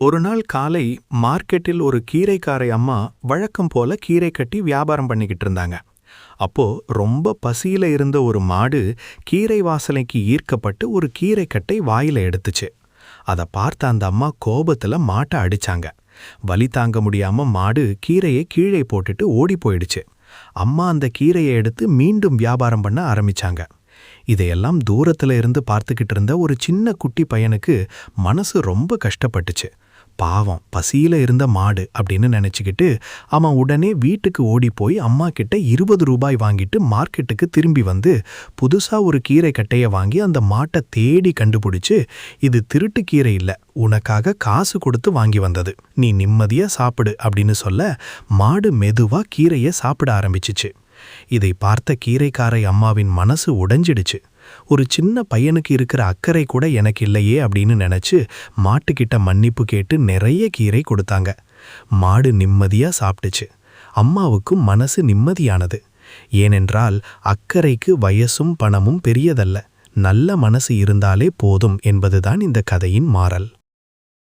ஒரு நாள் காலை மார்க்கெட்டில் ஒரு கீரைக்காரை அம்மா வழக்கம் போல கீரை கட்டி வியாபாரம் பண்ணிக்கிட்டு இருந்தாங்க. அப்போ ரொம்ப பசியில இருந்த ஒரு மாடு கீரை வாசனைக்கு ஈர்க்கப்பட்டு ஒரு கீரைக்கட்டை வாயில எடுத்துச்சு. அதை பார்த்த அந்த அம்மா கோபத்துல மாட்டை அடிச்சாங்க. வலி தாங்க முடியாம மாடு கீரையை கீழே போட்டுட்டு ஓடி போயிடுச்சு. அம்மா அந்த கீரையை எடுத்து மீண்டும் வியாபாரம் பண்ண ஆரம்பிச்சாங்க. இதையெல்லாம் தூரத்துல இருந்து பார்த்துக்கிட்டு இருந்த ஒரு சின்ன குட்டி பையனுக்கு மனசு ரொம்ப கஷ்டப்பட்டுச்சு. பாவம், பசியில இருந்த மாடு அப்படின்னு நினைச்சுக்கிட்டு அவன் உடனே வீட்டுக்கு ஓடி போய் அம்மா கிட்ட 20 ரூபாய் வாங்கிட்டு மார்க்கெட்டுக்கு திரும்பி வந்து புதுசா ஒரு கீரை கட்டைய வாங்கி அந்த மாட்டை தேடி கண்டுபிடிச்சு, இது திருட்டு கீரை இல்ல, உனக்காக காசு கொடுத்து வாங்கி வந்தது, நீ நிம்மதியா சாப்பிடு அப்படின்னு சொல்ல மாடு மெதுவா கீரையை சாப்பிட ஆரம்பிச்சிச்சு. இதை பார்த்த கீரைக்காரை அம்மாவின் மனசு உடைஞ்சிடுச்சு. ஒரு சின்ன பையனுக்கு இருக்கிற அக்கறை கூட எனக்கு இல்லையே அப்படின்னு நினைச்சு மாட்டுக்கிட்ட மன்னிப்பு கேட்டு நிறைய கீரை கொடுத்தாங்க. மாடு நிம்மதியா சாப்பிட்டுச்சு. அம்மாவுக்கும் மனசு நிம்மதியானது. ஏனென்றால் அக்கறைக்கு வயசும் பணமும் பெரியதல்ல, நல்ல மனசு இருந்தாலே போதும் என்பதுதான் இந்த கதையின் மாறல்.